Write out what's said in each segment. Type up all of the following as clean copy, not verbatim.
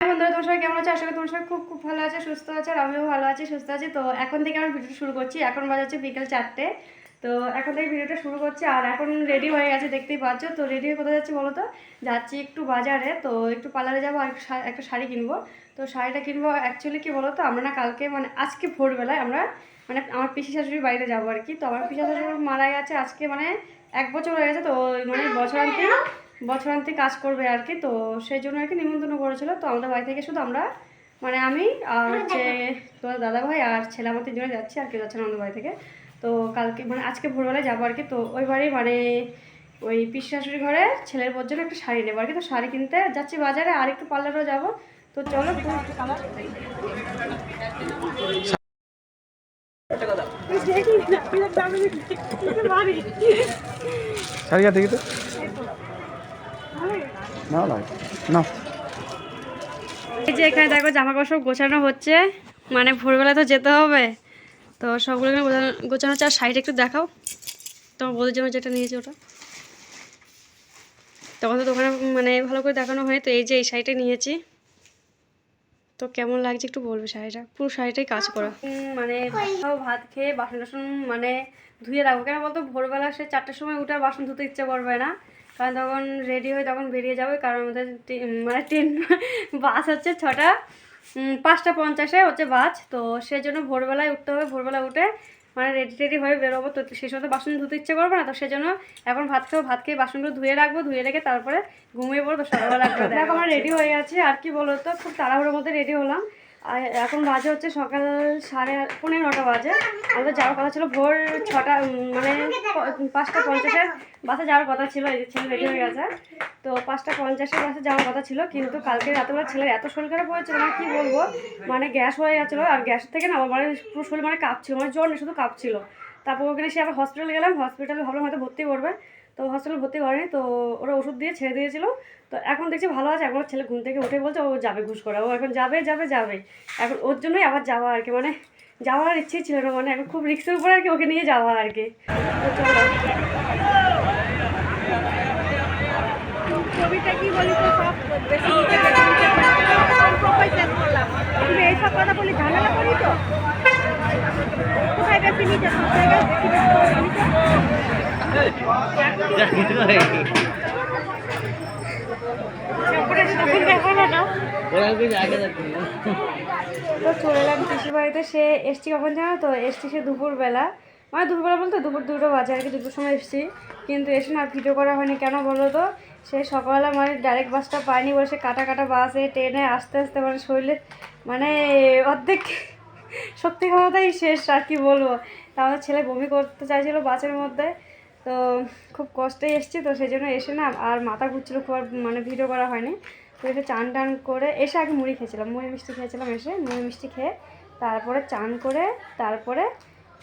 বন্ধুরা তোমার সবাই কেমন আছে? আশা করি তোমার সবাই খুব খুব ভালো আছে, সুস্থ আছে, আর আমিও ভালো আছি, সুস্থ আছি। তো এখন থেকে আমি ভিডিওটা শুরু করছি। এখন বাজাচ্ছে বিকেল 4টে। তো এখন থেকে ভিডিওটা শুরু করছি, আর এখন রেডি হয়ে গেছে, দেখতেই পাচ্ছ। তো রেডি হয়ে কোথায় যাচ্ছি বলো তো? যাচ্ছি একটু বাজারে, তো একটু পার্লারে যাবো, আর একটা শাড়ি কিনবো। তো শাড়িটা কিনবো অ্যাকচুয়ালি কি বলো তো, আমরা না কালকে মানে আজকে ভোরবেলায় আমরা মানে আমার পিসি শাশুড়ির বাড়িতে যাবো আর কি। তো আমার পিসি শাশুড়ি মারা গেছে আজকে মানে 1 বছর হয়ে গেছে। তো মানে বছরান্তে কাজ করবে আর কি। তো সেই জন্য আর কি নিমন্ত্রণ করেছিল। তো আমাদের বাড়ি থেকে শুধু আমরা মানে আমি আর হচ্ছে তোমার দাদা ভাই আর ছেলে, আমার 3জনে যাচ্ছি, আর কেউ যাচ্ছে না আমাদের বাড়ি থেকে। তো কালকে মানে আজকে ভোরবেলায় যাবো আর কি। তো ওই বাড়ি মানে ওই পিসি শাশুড়ি ঘরে ছেলের বোর জন্য একটা শাড়ি নেবো আর কি। তো শাড়ি কিনতে যাচ্ছি বাজারে, আর একটু পার্লারেও যাবো। তো চলো শাড়ি দেখি তো না না না। এই যে এখানে দেখো জামা কাপড় সব গোছানো হচ্ছে, মানে ভোরবেলা তো যেতে হবে। তো সবগুলো এখানে গোছানো হচ্ছে। আর শাড়িটা একটু দেখাও তোমার বোধের জন্য যেটা নিয়েছে ওটা। তখন তো দোকানে মানে ভালো করে দেখানো হয়। তো এই যে এই শাড়িটা নিয়েছি, তো কেমন লাগছে একটু বলবে। শাড়িটা পুরো শাড়িটাই কাজ করা। মানে ভাত খেয়ে বাসন টাসন মানে ধুয়ে রাখবো। কেন বলতো ভোরবেলা সে 4টার সময় উঠে বাসন ধুতে ইচ্ছে করবে না, কারণ তখন রেডি হয়ে তখন বেরিয়ে যাবে। কারণ আমাদের মানে ট্রেন বাস হচ্ছে 5টা 50-এ হচ্ছে বাস। তো সেই জন্য ভোরবেলায় উঠতে হবে। ভোরবেলা উঠে মানে রেডি হয়ে বেরোবো। তো সেই সময় বাসন ধুতে ইচ্ছে করবে না। তো সেই জন্য এখন ভাত খেয়ে বাসনগুলো ধুয়ে রাখবো, ধুয়ে রেখে তারপরে ঘুমিয়ে পড়বো। তো সকালবেলা দেখো আমার রেডি হয়ে গেছে। আর কি বলো তো, খুব তাড়াহুড়োর মধ্যে রেডি হলাম। আর এখন বাজে হচ্ছে সকাল 9:30 বাজে। আমাদের যাওয়ার কথা ছিল ভোর 6টা মানে 5টা 50-এ বাসে যাওয়ার কথা ছিল। এই যে ছেলে রেডি হয়ে গেছে। তো 5টা 50-এ বাসে যাওয়ার কথা ছিল, কিন্তু কালকে রাতেবেলা ছেলের এত শরীর খারাপ হয়েছিল মানে কি বলবো, মানে গ্যাস হয়ে গেছিলো। আর গ্যাস থেকে না আমার মানে পুরো শরীর মানে কাঁপছিল, মানে জ্বর নেই শুধু কাঁপছিল। তারপর ওখানে সে আবার হসপিটালে গেলাম। হসপিটালে ভাবলাম হয়তো ভর্তি করবে, তো হসপিটালে ভর্তি করেনি। তো ওরা ওষুধ দিয়ে ছেড়ে দিয়েছিল। তো এখন দেখছি ভালো আছে। এখন ছেলে ঘুম থেকে উঠে বলছে ও যাবে ঘুষ করা, ও এখন যাবে যাবে যাবে। এখন ওর জন্যই আবার যাওয়া আর কি, মানে যাওয়ার ইচ্ছেই ছিল না, মানে এখন খুব রিস্কের উপরে আর কি ওকে নিয়ে যাওয়া আর কি। তো চলো ছবিটা কি বলি তো, সব বেশি করলাম। তুমি এইসব কথা বলি ঝামেলা করি তো, কোথায় বেশি নিচে সব জায়গায় তো চলে এলাম পিসির বাড়িতে। সে এসছি কখন জানো তো? এসছি সে দুপুরবেলা, মানে দুপুরবেলা বলতে দুপুর 2টা বাজে আর কি। 2টোর সময় এসছি, কিন্তু এসে না ভিডিও করা হয়নি। কেন বলো তো? সে সকালবেলা মানে ডাইরেক্ট বাসটা পায়নি বলে সে কাটা কাটা বাসে ট্রেনে আস্তে আস্তে মানে শরীরে মানে অর্ধেক শক্তি ক্ষমতাই শেষ আর কি বলবো। তা আমাদের ছেলে বমি করতে চাইছিলো বাসের মধ্যে। তো খুব কষ্টে এসছি। তো সেই জন্য এসে না আর মাথা ঘুরছিলো খুব, আর মানে ভিডিও করা হয়নি। তো এসে চান টান করে এসে আগে মুড়ি খেয়েছিলাম, মুড়ি মিষ্টি খেয়েছিলাম। এসে মুড়ি মিষ্টি খেয়ে তারপরে চান করে তারপরে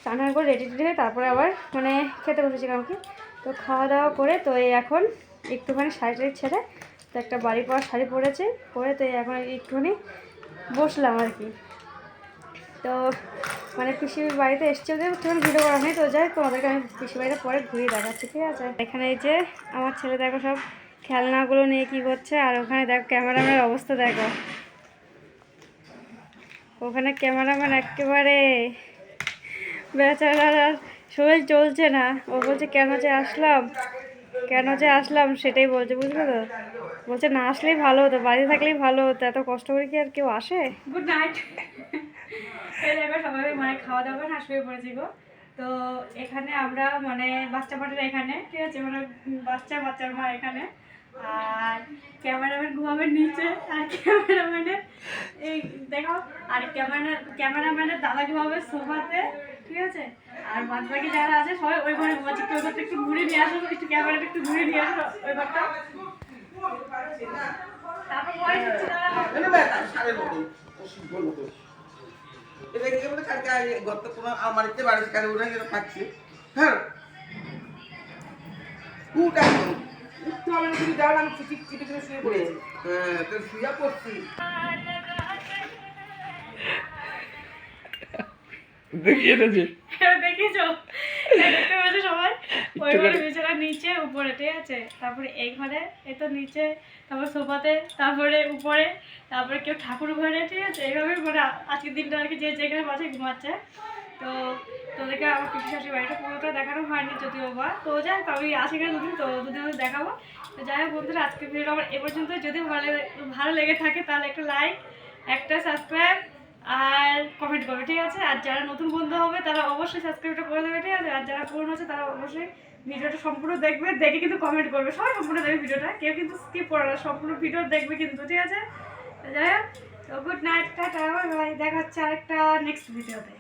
চান টান করে রেডি টেডি হয়ে তারপরে আবার মানে খেতে বসেছিলাম আর কি। তো খাওয়া দাওয়া করে তো এই এখন একটুখানি শাড়ি টাড়ি ছেড়ে তো একটা বাড়ি পরা শাড়ি পরেছি, পরে তো এখন একটুখানি বসলাম আর কি। তো মানে পিসির বাড়িতে এসছে ওদের একটুখানি ভিডিও করা নেই। তো যাই তোমাদেরকে আমি পিসির বাড়িতে পরে ঘুরিয়ে দেখাচ্ছি, ঠিক আছে? এখানে এই যে আমার ছেলে দেখো সব খেলনাগুলো নিয়ে কি করছে, আর ওখানে দেখো ক্যামেরাম্যানের অবস্থা দেখো। ওখানে ক্যামেরাম্যান একেবারে বেচারার আর শরীর চলছে না। ও বলছে কেন যে আসলাম সেটাই বলছে, বুঝলে তো? বলছে না আসলেই ভালো হতো, বাড়ি থাকলেই ভালো হতো, এত কষ্ট করে কি আর কেউ আসে? Good night. দেখো সবাই মানে খাওয়া দাওয়া না শুয়ে পড়েছি গো। তো এখানে আমরা মানে বাচ্চা পাটিরা এখানে, ঠিক আছে, মানে বাচ্চার মা এখানে, আর ক্যামেরাম্যান ঘুমাবে নিচে, আর ক্যামেরাম্যানের এই দেখো, আর ক্যামেরাম্যানের দাদা ঘুমাবে সোফাতে, ঠিক আছে। আর বাদ বাকি যারা আছে সবাই ওই ঘরে ঘুমাচ্ছে। ওই ঘরটা একটু ঘুরে নিয়ে আসো, একটু ক্যামেরাটা একটু ঘুরে নিয়ে আসো ওই ঘরটা। তারপর পরে দিচ্ছি দাঁড়া। এটা কি বলে কালকে গত কোন আমারতে বাড়িতে কারে ওরা যেন পাচ্ছে। হ্যাঁ উঠা উঠতে হবে না, তুমি যাও না, আমি চিপে শুয়ে পড়েছি। হ্যাঁ তো শুয়ে পড়ছি। দেখিয়ে দিয়েছে। এবার দেখেছো? এই দেখতে পাচ্ছ সবাই? ওই ঘরে বিছানা নিচে উপরে, ঠিক আছে? তারপরে এই ঘরে, এই তো নিচে, তারপর সোফাতে, তারপরে উপরে, তারপরে কেউ ঠাকুর ঘরে, ঠিক আছে? এইভাবে মানে আজকের দিনটা আর কি যে যেখানে বাসে ঘুমাচ্ছে। তো তোদেরকে আমার পিসি শাশুড়ি বাড়িটা পুরোটা দেখানো হয়নি যদিও বা, তো যাই হোক আমি আসি এখানে দুদিন, তো দুদিন আমি দেখাবো। তো যাই হোক বন্ধুরা, আজকের ভিডিওটা আমার এ পর্যন্ত। যদি ভালো লেগে থাকে তাহলে একটা লাইক, একটা সাবস্ক্রাইব আর কমেন্ট করবে, ঠিক আছে? আর যারা নতুন বন্ধু হবে তারা অবশ্যই সাবস্ক্রাইবটা করে দেবে, ঠিক আছে? আর যারা পুরনো আছে তারা অবশ্যই ভিডিওটা সম্পূর্ণ দেখবে, দেখে কিন্তু কমেন্ট করবে। সবাই সম্পূর্ণ দেখবে ভিডিওটা, কেউ কিন্তু স্কিপ করে না, সম্পূর্ণ ভিডিও দেখবে কিন্তু, ঠিক আছে? তো যাই হোক, তো good night, tata, bye bye, দেখা হচ্ছে আরেকটা নেক্সট ভিডিওতে।